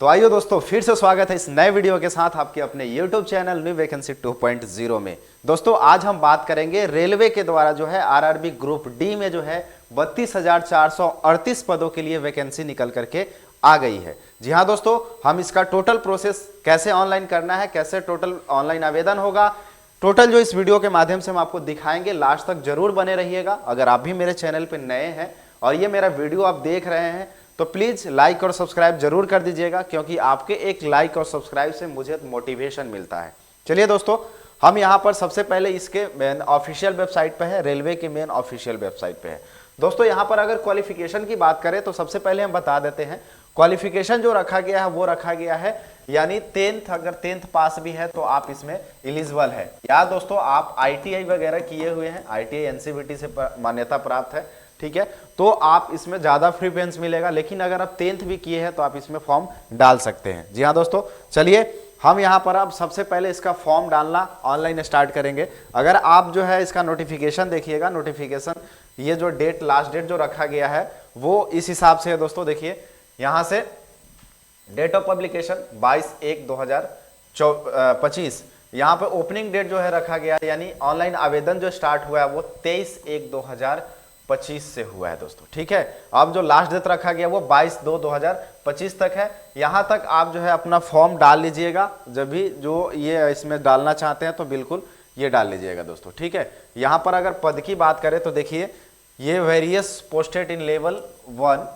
तो आइए दोस्तों, फिर से स्वागत है इस नए वीडियो के साथ आपके अपने YouTube चैनल न्यू वैकेंसी 2.0 में। दोस्तों आज हम बात करेंगे रेलवे के द्वारा जो है आरआरबी ग्रुप डी में जो है 32,438 पदों के लिए वैकेंसी निकल करके आ गई है। जी हाँ दोस्तों, हम इसका टोटल प्रोसेस कैसे ऑनलाइन करना है, कैसे टोटल ऑनलाइन आवेदन होगा, टोटल जो इस वीडियो के माध्यम से हम आपको दिखाएंगे। लास्ट तक जरूर बने रहिएगा। अगर आप भी मेरे चैनल पर नए हैं और ये मेरा वीडियो आप देख रहे हैं तो प्लीज़ लाइक और सब्सक्राइब जरूर कर दीजिएगा, क्योंकि आपके एक लाइक और सब्सक्राइब से मुझे मोटिवेशन मिलता है। चलिए दोस्तों, हम यहाँ पर सबसे पहले इसके मेन ऑफिशियल वेबसाइट पे है, रेलवे के मेन ऑफिशियल वेबसाइट पे है। दोस्तों यहाँ पर अगर क्वालिफिकेशन की बात करें तो सबसे पहले हम बता देते हैं क्वालिफिकेशन जो रखा गया है वो रखा गया है यानी 10th, अगर 10th पास भी है तो आप इसमें एलिजिबल है। या दोस्तों आप ITI वगैरह किए हुए हैं, ITI NCVT से मान्यता प्राप्त है, ठीक है, तो आप इसमें ज़्यादा प्रेफरेंस मिलेगा। लेकिन अगर आप 10th भी किए हैं तो आप इसमें फॉर्म डाल सकते हैं। जी हाँ दोस्तों, चलिए हम यहाँ पर अब सबसे पहले इसका फॉर्म डालना ऑनलाइन स्टार्ट करेंगे। अगर आप जो है इसका नोटिफिकेशन देखिएगा, नोटिफिकेशन ये जो डेट, लास्ट डेट जो रखा गया है वो इस हिसाब से है दोस्तों। देखिए यहाँ से डेट ऑफ पब्लिकेशन 22/1/2025, यहाँ पे ओपनिंग डेट जो है रखा गया है, यानी ऑनलाइन आवेदन जो स्टार्ट हुआ है वो 23/1/2025 से हुआ है दोस्तों, ठीक है। अब जो लास्ट डेट रखा गया वो 22/2/2025 तक है। यहाँ तक आप जो है अपना फॉर्म डाल लीजिएगा। जब भी जो ये इसमें डालना चाहते हैं तो बिल्कुल ये डाल लीजिएगा दोस्तों, ठीक है। यहाँ पर अगर पद की बात करें तो देखिए ये various posted in level 1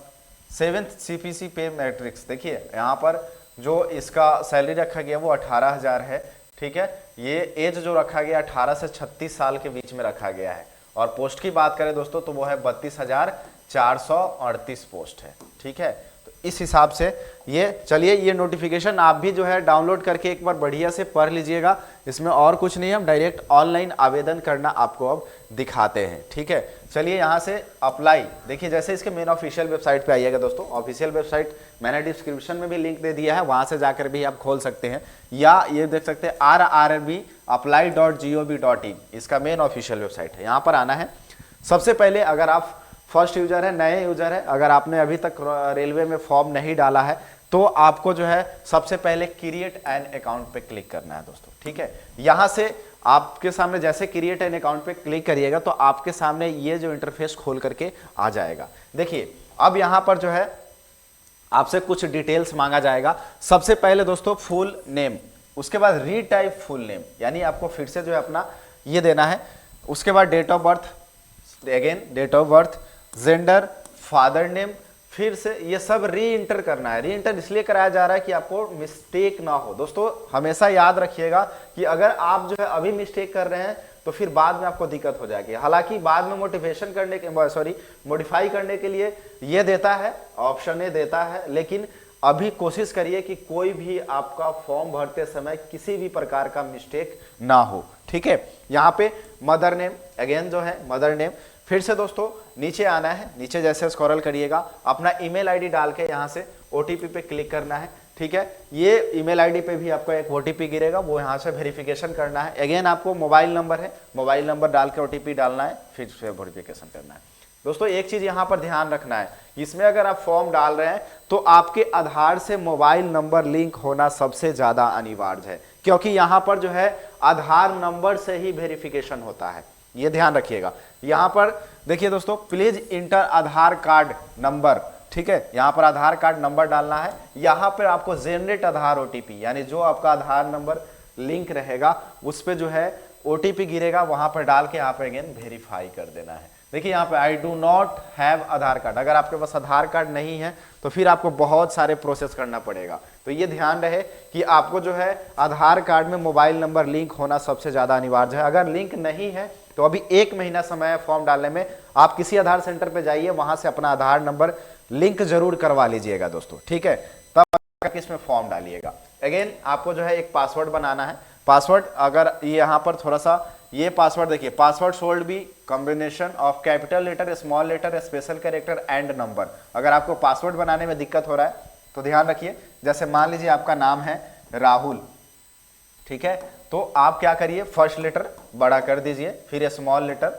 7th CPC पे मैट्रिक्स, देखिए यहाँ पर जो इसका सैलरी रखा गया वो 18,000 है, ठीक है। ये एज जो रखा गया 18 से 36 साल के बीच में रखा गया है। और पोस्ट की बात करें दोस्तों तो वो है 32,438 पोस्ट है, ठीक है। तो इस हिसाब से ये, चलिए ये नोटिफिकेशन आप भी जो है डाउनलोड करके एक बार बढ़िया से पढ़ लीजिएगा। इसमें और कुछ नहीं, हम डायरेक्ट ऑनलाइन आवेदन करना आपको अब दिखाते हैं, ठीक है। चलिए यहाँ से अप्लाई, देखिए जैसे इसके मेन ऑफिशियल वेबसाइट पे आइएगा दोस्तों। ऑफिशियल वेबसाइट मैंने डिस्क्रिप्शन में भी लिंक दे दिया है, वहाँ से जाकर भी आप खोल सकते हैं, या ये देख सकते हैं rrbapply.gov.in, इसका मेन ऑफिशियल वेबसाइट है। यहाँ पर आना है। सबसे पहले अगर आप फर्स्ट यूजर है, नए यूजर है, अगर आपने अभी तक रेलवे में फॉर्म नहीं डाला है तो आपको जो है सबसे पहले क्रिएट एन अकाउंट पे क्लिक करना है दोस्तों, ठीक है। यहाँ से आपके सामने जैसे क्रिएट एन अकाउंट पे क्लिक करिएगा तो आपके सामने ये जो इंटरफेस खोल करके आ जाएगा। देखिए अब यहाँ पर जो है आपसे कुछ डिटेल्स मांगा जाएगा। सबसे पहले दोस्तों फुल नेम, उसके बाद रीटाइप फुल नेम, यानी आपको फिर से जो है अपना ये देना है। उसके बाद date of birth, again date of birth, gender, father name, फिर से ये सब री इंटर करना है। री इंटर इसलिए कराया जा रहा है कि आपको मिस्टेक ना हो। दोस्तों हमेशा याद रखिएगा कि अगर आप जो है अभी मिस्टेक कर रहे हैं तो फिर बाद में आपको दिक्कत हो जाएगी। हालांकि बाद में मोटिवेशन करने के मॉडिफाई करने के लिए ये देता है, ऑप्शन ये देता है, लेकिन अभी कोशिश करिए कि कोई भी आपका फॉर्म भरते समय किसी भी प्रकार का मिस्टेक ना हो, ठीक है। यहाँ पे मदर नेम, अगेन जो है मदर नेम, फिर से दोस्तों नीचे आना है। नीचे जैसे स्क्रॉल करिएगा अपना ईमेल आईडी डाल के यहाँ से OTP पे क्लिक करना है, ठीक है। ये ईमेल आईडी पे भी आपको एक OTP गिरेगा, वो यहाँ से वेरिफिकेशन करना है। अगेन आपको मोबाइल नंबर है, मोबाइल नंबर डाल के OTP डालना है, फिर से वेरिफिकेशन करना है। दोस्तों एक चीज यहाँ पर ध्यान रखना है, इसमें अगर आप फॉर्म डाल रहे हैं तो आपके आधार से मोबाइल नंबर लिंक होना सबसे ज्यादा अनिवार्य है, क्योंकि यहाँ पर जो है आधार नंबर से ही वेरिफिकेशन होता है, ये ध्यान रखिएगा। यहाँ पर देखिए दोस्तों, please inter Aadhaar card number, ठीक है। यहाँ पर आधार कार्ड नंबर डालना है। यहाँ पर आपको जनरेट आधार OTP, यानी जो आपका आधार नंबर लिंक रहेगा उस पर जो है OTP गिरेगा, वहां पर डाल के आप अगेन वेरीफाई कर देना है। देखिए यहाँ पे I do not have Aadhaar card, अगर आपके पास आधार कार्ड नहीं है तो फिर आपको बहुत सारे प्रोसेस करना पड़ेगा। तो ये ध्यान रहे कि आपको जो है आधार कार्ड में मोबाइल नंबर लिंक होना सबसे ज्यादा अनिवार्य है। अगर लिंक नहीं है तो अभी 1 महीना समय है फॉर्म डालने में, आप किसी आधार सेंटर पे जाइए, वहां से अपना आधार नंबर लिंक जरूर करवा लीजिएगा दोस्तों, ठीक है। तब इसमें फॉर्म डालिएगा। अगेन आपको जो है एक पासवर्ड बनाना है। पासवर्ड अगर यहाँ पर थोड़ा सा ये पासवर्ड देखिए, password should be combination of capital letter, small letter, special character and number. अगर आपको पासवर्ड बनाने में दिक्कत हो रहा है तो ध्यान रखिए, जैसे मान लीजिए आपका नाम है राहुल, ठीक है, तो आप क्या करिए, फर्स्ट लेटर बड़ा कर दीजिए, फिर स्मॉल लेटर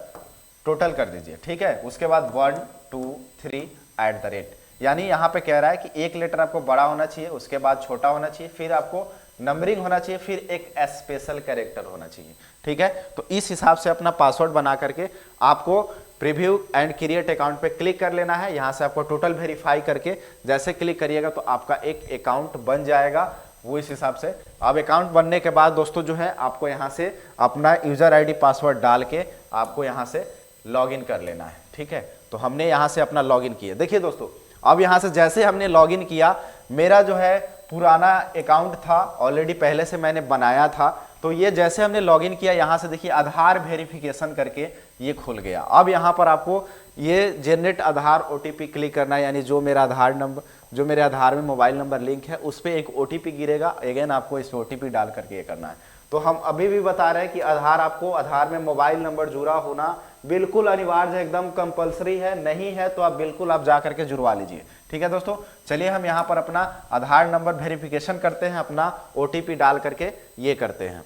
टोटल कर दीजिए, ठीक है। उसके बाद 1 2 3 @ यानी यहाँ पे कह रहा है कि एक लेटर आपको बड़ा होना चाहिए, उसके बाद छोटा होना चाहिए, फिर आपको नंबरिंग होना चाहिए, फिर एक स्पेशल कैरेक्टर होना चाहिए। ठीक है, तो इस हिसाब से अपना पासवर्ड बना करके आपको प्रीव्यू एंड क्रिएट अकाउंट पे क्लिक कर लेना है। यहाँ से आपको टोटल वेरीफाई करके जैसे क्लिक करिएगा तो आपका एक अकाउंट बन जाएगा। वो इस हिसाब से अब अकाउंट बनने के बाद दोस्तों जो है आपको यहाँ से अपना यूजर आईडी पासवर्ड डाल के आपको यहाँ से लॉगिन कर लेना है। ठीक है, तो हमने यहाँ से अपना लॉगिन किया। देखिए दोस्तों, अब यहाँ से जैसे हमने लॉगिन किया, मेरा जो है पुराना अकाउंट था, ऑलरेडी पहले से मैंने बनाया था, तो ये जैसे हमने लॉगिन किया यहाँ से देखिए आधार वेरिफिकेशन करके ये खुल गया। अब यहाँ पर आपको ये जनरेट आधार ओटीपी क्लिक करना है, यानी जो मेरा आधार नंबर, जो मेरे आधार में मोबाइल नंबर लिंक है उस पर एक ओटीपी गिरेगा। अगेन आपको इस ओटीपी डाल करके ये करना है। तो हम अभी भी बता रहे हैं कि आधार में मोबाइल नंबर जुड़ा होना बिल्कुल अनिवार्य है, एकदम कंपलसरी है। नहीं है तो आप बिल्कुल आप जा करके जुड़वा लीजिए। ठीक है दोस्तों, चलिए हम यहाँ पर अपना आधार नंबर वेरिफिकेशन करते हैं, अपना ओटीपी डाल करके ये करते हैं।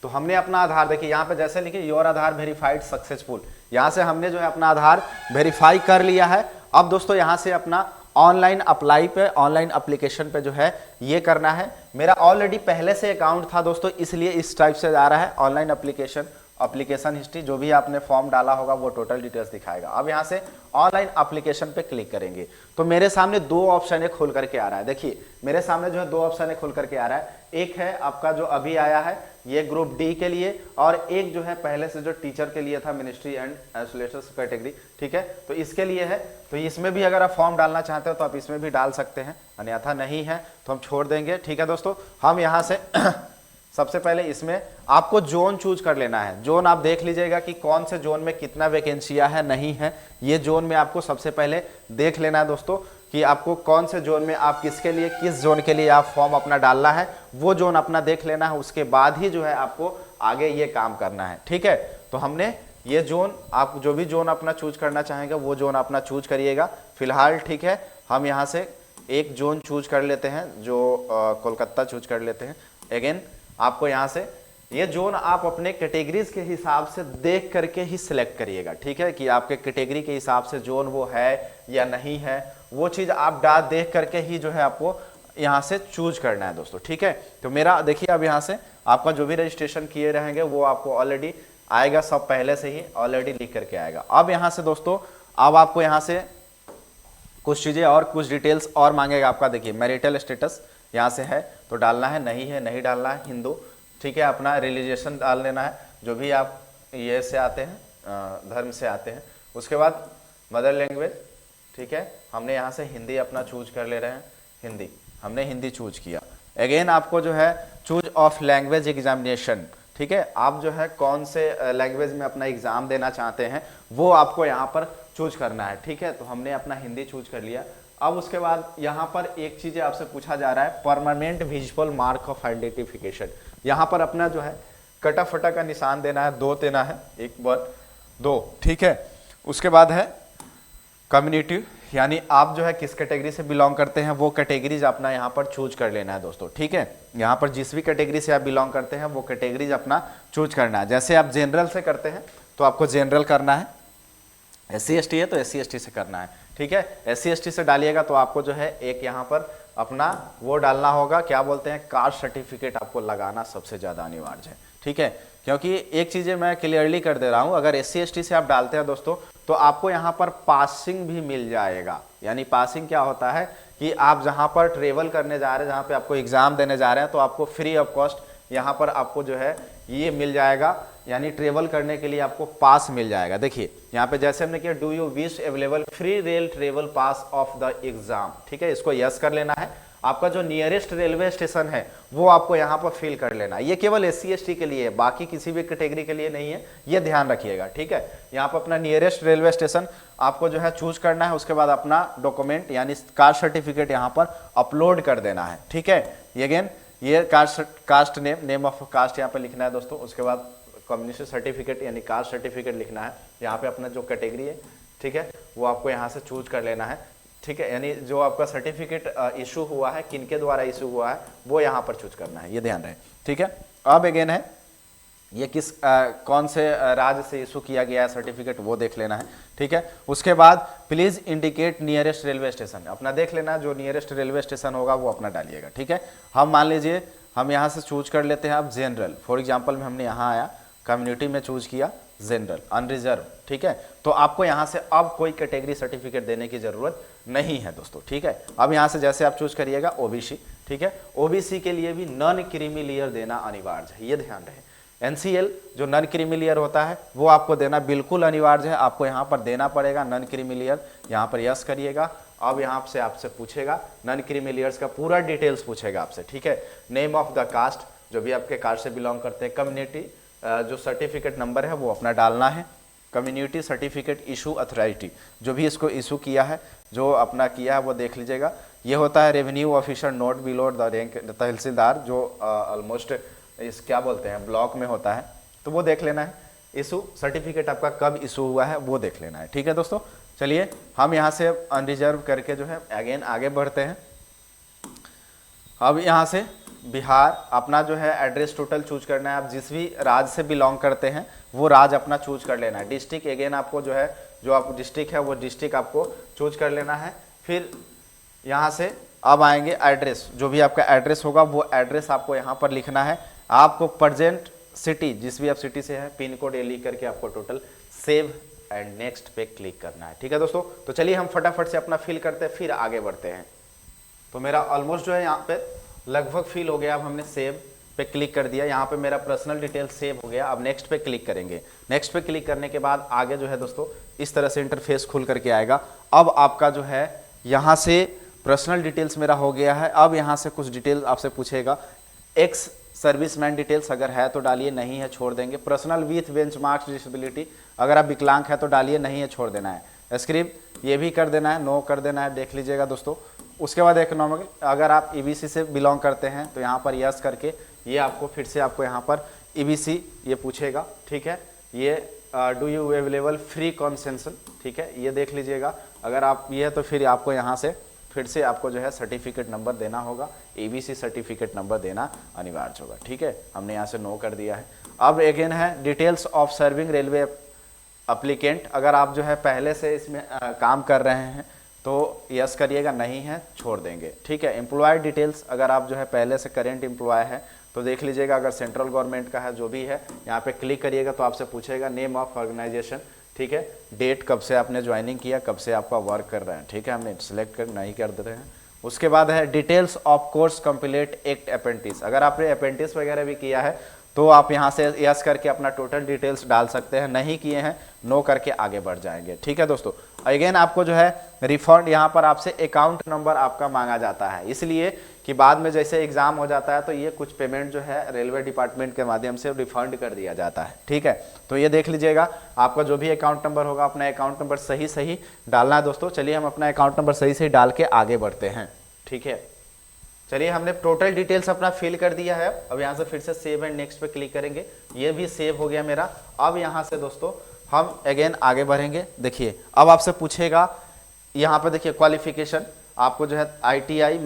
तो हमने अपना आधार, देखिए यहाँ पे जैसे लिखे योर आधार वेरीफाइड सक्सेसफुल, यहाँ से हमने जो है अपना आधार वेरीफाई कर लिया है। अब दोस्तों यहाँ से अपना ऑनलाइन अप्लाई पे, ऑनलाइन एप्लीकेशन पे जो है ये करना है। मेरा ऑलरेडी पहले से अकाउंट था दोस्तों, इसलिए इस टाइप से आ रहा है। ऑनलाइन एप्लीकेशन हिस्ट्री, जो भी आपने फॉर्म डाला होगा वो टोटल डिटेल्स दिखाएगा। अब यहाँ से ऑनलाइन एप्लीकेशन पे क्लिक करेंगे तो मेरे सामने दो ऑप्शन खुल करके आ रहा है। देखिए मेरे सामने जो है दो ऑप्शन खुल करके आ रहा है। एक है आपका जो अभी आया है ये ग्रुप डी के लिए, और एक जो है पहले से जो टीचर के लिए था, मिनिस्ट्री एंड आइसोलेशन कैटेगरी। ठीक है, तो इसके लिए है। तो इसमें भी अगर आप फॉर्म डालना चाहते हो तो आप इसमें भी डाल सकते हैं, अन्यथा नहीं है तो हम छोड़ देंगे। ठीक है दोस्तों, हम यहाँ से सबसे पहले इसमें आपको जोन चूज कर लेना है। जोन आप देख लीजिएगा कि कौन से जोन में कितना वैकेंसियां है, नहीं है। ये जोन में आपको सबसे पहले देख लेना है दोस्तों कि आपको कौन से जोन में आप किसके लिए, किस जोन के लिए आप फॉर्म अपना डालना है, वो जोन अपना देख लेना है। उसके बाद ही जो है आपको आगे ये काम करना है। ठीक है, तो हमने ये जोन, आप जो भी जोन अपना चूज करना चाहेंगे वो जोन अपना चूज करिएगा फिलहाल। ठीक है, हम यहाँ से एक जोन चूज कर लेते हैं, जो कोलकाता चूज कर लेते हैं। अगेन आपको यहाँ से ये जोन आप अपने कैटेगरीज के हिसाब से देख करके ही सिलेक्ट करिएगा। ठीक है, कि आपके कैटेगरी के हिसाब से जोन वो है या नहीं है, वो चीज़ आप देख करके ही जो है आपको यहाँ से चूज करना है दोस्तों। ठीक है, तो मेरा देखिए अब यहाँ से आपका जो भी रजिस्ट्रेशन किए रहेंगे वो आपको ऑलरेडी आएगा, सब पहले से ही ऑलरेडी लिख करके आएगा। अब यहाँ से दोस्तों अब आपको यहाँ से कुछ चीज़ें और कुछ डिटेल्स और मांगेगा आपका। देखिए मैरिटल स्टेटस यहाँ से है तो डालना है, नहीं है नहीं डालना है, हिंदू। ठीक है, अपना रिलीजियसन डाल देना है, जो भी आप ये से आते हैं, धर्म से आते हैं। उसके बाद मदर लैंग्वेज, ठीक है, हमने यहाँ से हिंदी अपना चूज कर ले रहे हैं, हिंदी, हमने हिंदी चूज किया। अगेन आपको जो है चूज ऑफ लैंग्वेज एग्जामिनेशन, ठीक है, आप जो है कौन से लैंग्वेज में अपना एग्जाम देना चाहते हैं वो आपको यहाँ पर चूज करना है। ठीक है, तो हमने अपना हिंदी चूज कर लिया। अब उसके बाद यहाँ पर एक चीज़ आपसे पूछा जा रहा है, permanent visual mark of identification. यहाँ पर अपना जो है कटा फटा का निशान देना है, 2 देना है, 1 1 2। ठीक है, उसके बाद है कम्युनिटी, यानी आप जो है किस कैटेगरी से बिलोंग करते हैं वो कैटेगरीज अपना यहाँ पर चूज कर लेना है दोस्तों। ठीक है, यहाँ पर जिस भी कैटेगरी से आप बिलोंग करते हैं वो कैटेगरीज अपना चूज करना है। जैसे आप जनरल से करते हैं तो आपको जनरल करना है, SC ST है तो SC ST से करना है। ठीक है, SC ST से डालिएगा तो आपको जो है एक यहाँ पर अपना वो डालना होगा, क्या बोलते हैं, कास्ट सर्टिफिकेट आपको लगाना सबसे ज़्यादा अनिवार्य है। ठीक है, क्योंकि एक चीज़ें मैं क्लियरली कर दे रहा हूँ, अगर SC ST से आप डालते हैं दोस्तों तो आपको यहाँ पर पासिंग भी मिल जाएगा। यानी पासिंग क्या होता है कि आप जहाँ पर ट्रेवल करने जा रहे हैं, जहाँ पे आपको एग्जाम देने जा रहे हैं, तो आपको फ्री ऑफ कॉस्ट यहाँ पर आपको जो है ये मिल जाएगा, यानी ट्रेवल करने के लिए आपको पास मिल जाएगा। देखिए यहाँ पे जैसे हमने किया, do you wish available free rail travel pass of the exam. ठीक है, इसको यस कर लेना है। आपका जो नियरेस्ट रेलवे स्टेशन है वो आपको यहाँ पर फिल कर लेना है। ये केवल SC ST के लिए है, बाकी किसी भी कैटेगरी के लिए नहीं है, ये ध्यान रखिएगा। ठीक है, यहाँ पर अपना नियरेस्ट रेलवे स्टेशन आपको जो है चूज करना है। उसके बाद अपना डॉक्यूमेंट यानी कास्ट सर्टिफिकेट यहाँ पर अपलोड कर देना है। ठीक है, ये अगेन ये कास्ट नेम ऑफ कास्ट यहाँ पर लिखना है दोस्तों। उसके बाद कम्युनिटी सर्टिफिकेट यानी कास्ट सर्टिफिकेट लिखना है। यहाँ पे अपना जो कैटेगरी है, ठीक है, वो आपको यहाँ से चूज कर लेना है। ठीक है, यानी जो आपका सर्टिफिकेट इशू हुआ है, किनके द्वारा इशू हुआ है, वो यहाँ पर चूज करना है, ये ध्यान रहे। ठीक है, अब अगेन है ये किस कौन से राज्य से इशू किया गया है सर्टिफिकेट, वो देख लेना है। ठीक है, उसके बाद please indicate nearest railway station, अपना देख लेना जो नियरेस्ट रेलवे स्टेशन होगा वो अपना डालिएगा। ठीक है, हम मान लीजिए हम यहाँ से चूज कर लेते हैं अब जनरल, फॉर एग्जाम्पल में हमने यहाँ आया कम्युनिटी में चूज किया जनरल अनरिजर्व। ठीक है, तो आपको यहाँ से अब कोई कैटेगरी सर्टिफिकेट देने की जरूरत नहीं है दोस्तों। ठीक है, अब यहाँ से जैसे आप चूज करिएगा ओबीसी। ठीक है, ओबीसी के लिए भी नॉन क्रीमी लेयर देना अनिवार्य है, ये ध्यान रहे। एनसीएल जो नॉन क्रीमी लेयर होता है वो आपको देना बिल्कुल अनिवार्य है, आपको यहाँ पर देना पड़ेगा नॉन क्रीमी लेयर, यहाँ पर यस करिएगा। अब यहाँ से आपसे पूछेगा नॉन क्रीमी लेयर्स का पूरा डिटेल्स पूछेगा आपसे। ठीक है, नेम ऑफ द कास्ट, जो भी आपके कास्ट से बिलोंग करते हैं, कम्युनिटी जो सर्टिफिकेट नंबर है वो अपना डालना है, कम्युनिटी सर्टिफिकेट इशू अथॉरिटी जो भी इसको इशू किया है, जो अपना किया है वो देख लीजिएगा। ये होता है revenue officer not below the rank, tehsildar जो ऑलमोस्ट इस क्या बोलते हैं ब्लॉक में होता है, तो वो देख लेना है। इशू सर्टिफिकेट आपका कब इशू हुआ है वो देख लेना है। ठीक है दोस्तों, चलिए हम यहाँ से अनरिजर्व करके जो है अगेन आगे बढ़ते हैं। अब यहाँ से बिहार अपना जो है एड्रेस टोटल चूज करना है, आप जिस भी राज्य से बिलोंग करते हैं वो राज्य अपना चूज कर लेना है। डिस्ट्रिक्ट अगेन आपको जो है जो आप डिस्ट्रिक्ट है वो डिस्ट्रिक्ट आपको चूज कर लेना है। फिर यहाँ से अब आएंगे एड्रेस, जो भी आपका एड्रेस होगा वो एड्रेस आपको यहाँ पर लिखना है। आपको प्रेजेंट सिटी जिस भी आप सिटी से है पिन कोड ये लिख करके आपको टोटल सेव एंड नेक्स्ट पे क्लिक करना है। ठीक है दोस्तों, तो चलिए हम फटाफट से अपना फिल करते हैं फिर आगे बढ़ते हैं। तो मेरा ऑलमोस्ट जो है यहाँ पे लगभग फिल हो गया। अब हमने सेव पे क्लिक कर दिया, यहाँ पे मेरा पर्सनल डिटेल सेव हो गया। अब नेक्स्ट पे क्लिक करेंगे, नेक्स्ट पे क्लिक करने के बाद आगे जो है दोस्तों इस तरह से इंटरफेस खुल करके आएगा। अब आपका जो है यहाँ से पर्सनल डिटेल्स मेरा हो गया है। अब यहाँ से कुछ डिटेल आपसे पूछेगा, एक्स सर्विसमैन डिटेल्स अगर है तो डालिए, नहीं है छोड़ देंगे। पर्सनल विथ बेंचमार्क्स डिसेबिलिटी, अगर आप विकलांग है तो डालिए, नहीं है छोड़ देना है। स्क्रिप्ट ये भी कर देना है, नो कर देना है, देख लीजिएगा दोस्तों। उसके बाद इकोनॉमिक, अगर आप ईबीसी से बिलोंग करते हैं तो यहाँ पर यस करके ये आपको फिर से आपको यहाँ पर ईबीसी ये पूछेगा। ठीक है, ये do you available free concession, ठीक है, ये देख लीजिएगा। अगर आप ये तो फिर आपको यहाँ से फिर से आपको जो है सर्टिफिकेट नंबर देना होगा, एबीसी सर्टिफिकेट नंबर देना अनिवार्य होगा। ठीक है, हमने यहाँ से नो कर दिया है। अब अगेन है details of serving railway applicant, अगर आप जो है पहले से इसमें काम कर रहे हैं तो यस करिएगा, नहीं है छोड़ देंगे। ठीक है, एम्प्लॉय डिटेल्स, अगर आप जो है पहले से करेंट एम्प्लॉय है तो देख लीजिएगा, अगर सेंट्रल गवर्नमेंट का है जो भी है यहाँ पे क्लिक करिएगा तो आपसे पूछेगा नेम ऑफ ऑर्गेनाइजेशन। ठीक है, डेट कब से आपने ज्वाइनिंग किया, कब से आपका वर्क कर रहे हैं। ठीक है, हमने सिलेक्ट कर नहीं कर दे रहे हैं। उसके बाद है details of course complete act apprentice, अगर आपने अप्रेंटिस वगैरह भी किया है तो आप यहाँ से यस करके अपना टोटल डिटेल्स डाल सकते हैं, नहीं किए हैं नो करके आगे बढ़ जाएंगे। ठीक है दोस्तों, अगेन आपको जो है रिफंड यहाँ पर आपसे अकाउंट नंबर आपका मांगा जाता है, इसलिए कि बाद में जैसे एग्जाम हो जाता है तो ये कुछ पेमेंट जो है रेलवे डिपार्टमेंट के माध्यम से रिफंड कर दिया जाता है। ठीक है, तो ये देख लीजिएगा, आपका जो भी अकाउंट नंबर होगा अपना अकाउंट नंबर सही सही डालना है दोस्तों। चलिए हम अपना अकाउंट नंबर सही सही डाल के आगे बढ़ते हैं। ठीक है, चलिए हमने टोटल डिटेल्स अपना फिल कर दिया है। अब यहाँ से फिर से सेव एंड नेक्स्ट पे क्लिक करेंगे, ये भी सेव हो गया मेरा। अब यहाँ से दोस्तों हम अगेन आगे बढ़ेंगे। देखिए अब आपसे पूछेगा यहाँ पे, देखिए क्वालिफिकेशन आपको जो है आईटीआई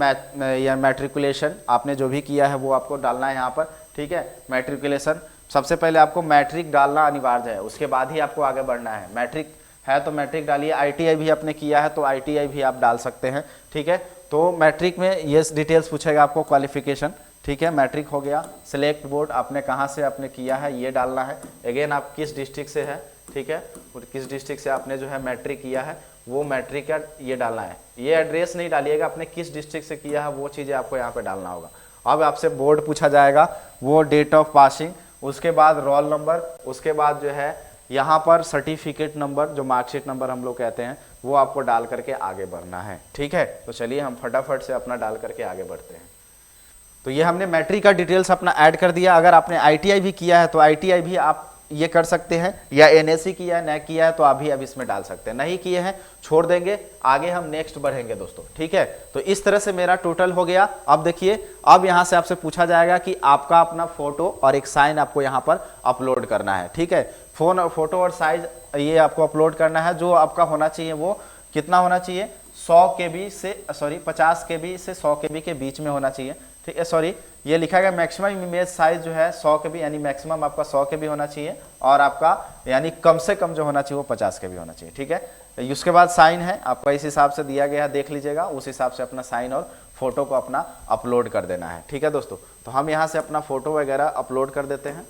या मैट्रिकुलेशन आपने जो भी किया है वो आपको डालना है यहाँ पर। ठीक है, मैट्रिकुलेशन सबसे पहले आपको मैट्रिक डालना अनिवार्य है, उसके बाद ही आपको आगे बढ़ना है। मैट्रिक है तो मैट्रिक डालिए, आईटीआई भी आपने किया है तो आईटीआई भी आप डाल सकते हैं। ठीक है, तो मैट्रिक में ये डिटेल्स पूछेगा आपको क्वालिफिकेशन। ठीक है, मैट्रिक हो गया। सिलेक्ट बोर्ड आपने कहाँ से आपने किया है ये डालना है। अगेन आप किस डिस्ट्रिक्ट से है, ठीक है, और किस डिस्ट्रिक्ट से आपने जो है मैट्रिक किया है वो मैट्रिक का ये डालना है। ये एड्रेस नहीं डालिएगा, आपने किस डिस्ट्रिक्ट से किया है वो चीज़ें आपको यहाँ पे डालना होगा। अब आपसे बोर्ड पूछा जाएगा, वो डेट ऑफ पासिंग, उसके बाद रोल नंबर, उसके बाद जो है यहाँ पर सर्टिफिकेट नंबर जो मार्कशीट नंबर हम लोग कहते हैं वो आपको डाल करके आगे बढ़ना है। ठीक है, तो चलिए हम फटाफट से अपना डाल करके आगे बढ़ते हैं। तो ये हमने मैट्रिक का डिटेल्स अपना ऐड कर दिया। अगर आपने आईटीआई भी किया है तो आईटीआई भी आप ये कर सकते हैं, या एनएससी किया है, नहीं किया है तो आप भी अब इसमें डाल सकते हैं, नहीं किए हैं छोड़ देंगे, आगे हम नेक्स्ट बढ़ेंगे दोस्तों। ठीक है, तो इस तरह से मेरा टोटल हो गया। अब देखिए, अब यहाँ से आपसे पूछा जाएगा कि आपका अपना फोटो और एक साइन आपको यहाँ पर अपलोड करना है। ठीक है, फोटो और साइज ये आपको अपलोड करना है। जो आपका होना चाहिए वो कितना होना चाहिए, 100 केबी से 50 केबी से 100 केबी के बीच में होना चाहिए। ठीक है, सॉरी ये लिखा गया मैक्सिमम इमेज साइज जो है 100 केबी, यानी मैक्सिमम आपका 100 केबी होना चाहिए और आपका यानी कम से कम जो होना चाहिए वो 50 केबी होना चाहिए। ठीक है, उसके बाद साइन है आपका इस हिसाब से दिया गया है, देख लीजिएगा, उस हिसाब से अपना साइन और फोटो को अपना अपलोड कर देना है। ठीक है दोस्तों, तो हम यहाँ से अपना फोटो वगैरह अपलोड कर देते हैं।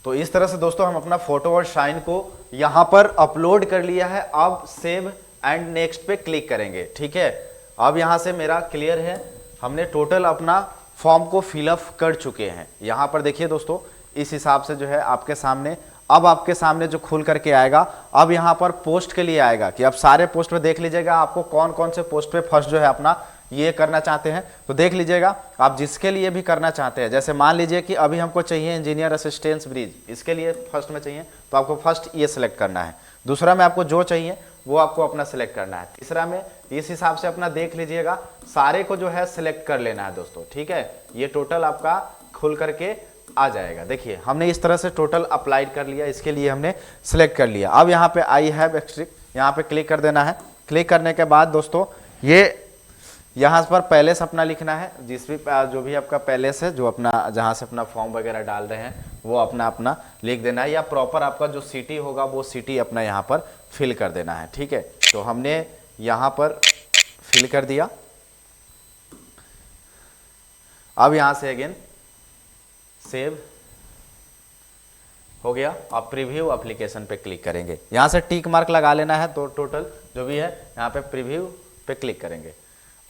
तो इस तरह से दोस्तों हम अपना फोटो और साइन को यहाँ पर अपलोड कर लिया है। अब सेव एंड नेक्स्ट पे क्लिक करेंगे। ठीक है, अब यहाँ से मेरा क्लियर है, हमने टोटल अपना फॉर्म को फिलअप कर चुके हैं। यहाँ पर देखिए दोस्तों, इस हिसाब से जो है आपके सामने, अब आपके सामने जो खुल करके आएगा, अब यहाँ पर पोस्ट के लिए आएगा कि अब सारे पोस्ट पे देख लीजिएगा आपको कौन कौन से पोस्ट पे फर्स्ट जो है अपना ये करना चाहते हैं। तो देख लीजिएगा आप जिसके लिए भी करना चाहते हैं, जैसे मान लीजिए कि अभी हमको चाहिए इंजीनियर असिस्टेंस ब्रिज, इसके लिए फर्स्ट में चाहिए तो आपको फर्स्ट ये सिलेक्ट करना है। दूसरा में आपको जो चाहिए वो आपको अपना सिलेक्ट करना है। तीसरा में इस हिसाब से अपना देख लीजिएगा, सारे को जो है सिलेक्ट कर लेना है दोस्तों। ठीक है, ये टोटल आपका खुल करके आ जाएगा। देखिए हमने इस तरह से टोटल अप्लाइड कर लिया, इसके लिए हमने सिलेक्ट कर लिया। अब यहाँ पे आई हैव एक्सट्रिक, यहाँ पे क्लिक कर देना है। क्लिक करने के बाद दोस्तों ये यहाँ पर पैलेस अपना लिखना है, जिस भी जो भी आपका पैलेस है, जो अपना जहाँ से अपना फॉर्म वगैरह डाल रहे हैं वो अपना लिख देना है, या प्रॉपर आपका जो सिटी होगा वो सिटी अपना यहाँ पर फिल कर देना है। ठीक है, तो हमने यहाँ पर फिल कर दिया। अब यहाँ से अगेन सेव हो गया। अब प्रीव्यू एप्लीकेशन पे क्लिक करेंगे, यहाँ से टिक मार्क लगा लेना है। तो टोटल जो भी है यहाँ पे प्रीव्यू पे क्लिक करेंगे।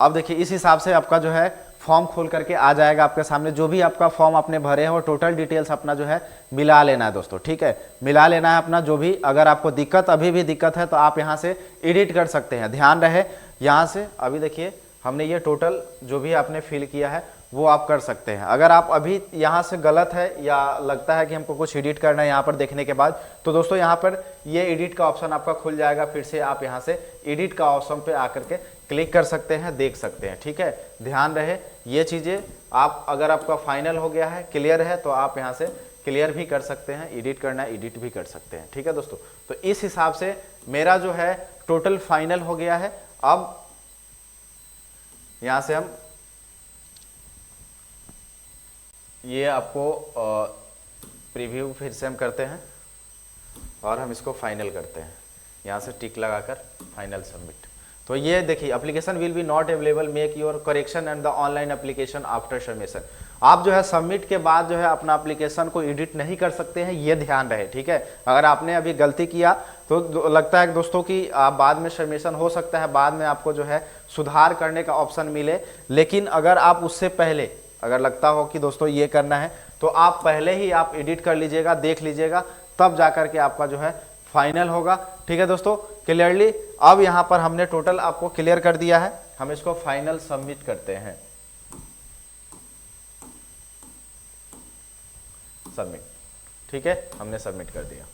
अब देखिए इस हिसाब से आपका जो है फॉर्म खोल करके आ जाएगा आपके सामने। जो भी आपका फॉर्म आपने भरे हैं वो टोटल डिटेल्स अपना जो है मिला लेना है दोस्तों। ठीक है, मिला लेना है अपना जो भी, अगर आपको दिक्कत अभी भी दिक्कत है तो आप यहाँ से एडिट कर सकते हैं। ध्यान रहे यहाँ से, अभी देखिए हमने ये टोटल जो भी आपने फिल किया है वो आप कर सकते हैं। अगर आप अभी यहाँ से गलत है या लगता है कि हमको कुछ एडिट करना है यहाँ पर देखने के बाद, तो दोस्तों यहाँ पर ये एडिट का ऑप्शन आपका खुल जाएगा। फिर से आप यहाँ से एडिट का ऑप्शन पे आकर के क्लिक कर सकते हैं, देख सकते हैं। ठीक है, ध्यान रहे ये चीज़ें आप, अगर आपका फाइनल हो गया है, क्लियर है, तो आप यहाँ से क्लियर भी कर सकते हैं, एडिट करना है एडिट भी कर सकते हैं। ठीक है दोस्तों, तो इस हिसाब से मेरा जो है टोटल फाइनल हो गया है। अब यहाँ से हम ये आपको प्रीव्यू फिर से हम करते हैं और हम इसको फाइनल करते हैं, यहाँ से टिक लगाकर फाइनल सबमिट। तो ये देखिए application will be not available, make your correction and the online application after submission. आप जो है सबमिट के बाद जो है अपना एप्लीकेशन को एडिट नहीं कर सकते हैं, ये ध्यान रहे। ठीक है, अगर आपने अभी गलती किया तो लगता है दोस्तों कि आप बाद में सबमिशन हो सकता है, बाद में आपको जो है सुधार करने का ऑप्शन मिले। लेकिन अगर आप उससे पहले अगर लगता हो कि दोस्तों ये करना है तो आप पहले ही आप एडिट कर लीजिएगा, देख लीजिएगा, तब जाकर के आपका जो है फाइनल होगा। ठीक है दोस्तों, क्लियरली अब यहाँ पर हमने टोटल आपको क्लियर कर दिया है। हम इसको फाइनल सबमिट करते हैं, सबमिट। ठीक है, हमने सबमिट कर दिया।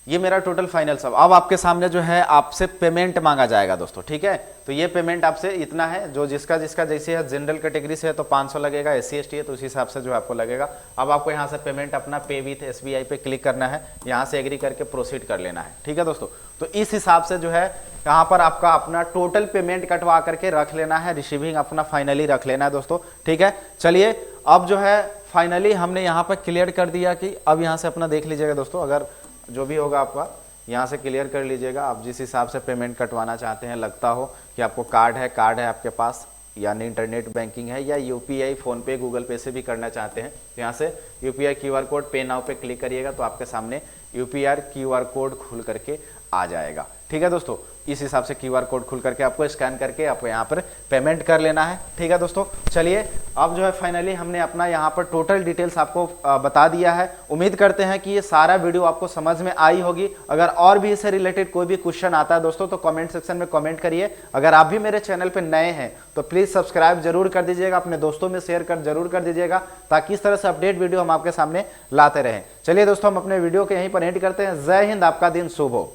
ये मेरा टोटल फाइनल सब। अब आपके सामने जो है आपसे पेमेंट मांगा जाएगा दोस्तों। ठीक है, तो ये पेमेंट आपसे इतना है, जो जिसका जैसे है, जनरल कैटेगरी से है तो 500 लगेगा, SC ST है तो उसी हिसाब से जो आपको लगेगा। अब आपको यहाँ से पेमेंट अपना पे विथ SBI पे क्लिक करना है, यहाँ से एग्री करके प्रोसीड कर लेना है। ठीक है दोस्तों, तो इस हिसाब से जो है यहाँ पर आपका अपना टोटल पेमेंट कटवा करके रख लेना है, रिसीविंग अपना फाइनली रख लेना है दोस्तों। ठीक है, चलिए अब जो है फाइनली हमने यहाँ पर क्लियर कर दिया कि अब यहाँ से अपना देख लीजिएगा दोस्तों, अगर जो भी होगा आपका यहाँ से क्लियर कर लीजिएगा। आप जिस हिसाब से पेमेंट कटवाना चाहते हैं, लगता हो कि आपको कार्ड है आपके पास, यानी इंटरनेट बैंकिंग है, या UPI फ़ोनपे गूगल पे से भी करना चाहते हैं, यहाँ से UPI QR कोड पे नाउ पे क्लिक करिएगा तो आपके सामने UPI QR कोड खुल करके आ जाएगा। ठीक है दोस्तों, इस हिसाब से QR कोड खुल करके आपको स्कैन करके आपको यहाँ पर पेमेंट कर लेना है। ठीक है दोस्तों, चलिए अब जो है फाइनली हमने अपना यहाँ पर टोटल डिटेल्स आपको बता दिया है। उम्मीद करते हैं कि ये सारा वीडियो आपको समझ में आई होगी। अगर और भी इससे रिलेटेड कोई भी क्वेश्चन आता है दोस्तों तो कमेंट सेक्शन में कमेंट करिए। अगर आप भी मेरे चैनल पर नए हैं तो प्लीज़ सब्सक्राइब जरूर कर दीजिएगा, अपने दोस्तों में शेयर कर जरूर कर दीजिएगा, ताकि इस तरह से अपडेट वीडियो हम आपके सामने लाते रहें। चलिए दोस्तों, हम अपने वीडियो को यहीं पर एंड करते हैं। जय हिंद, आपका दिन शुभ हो।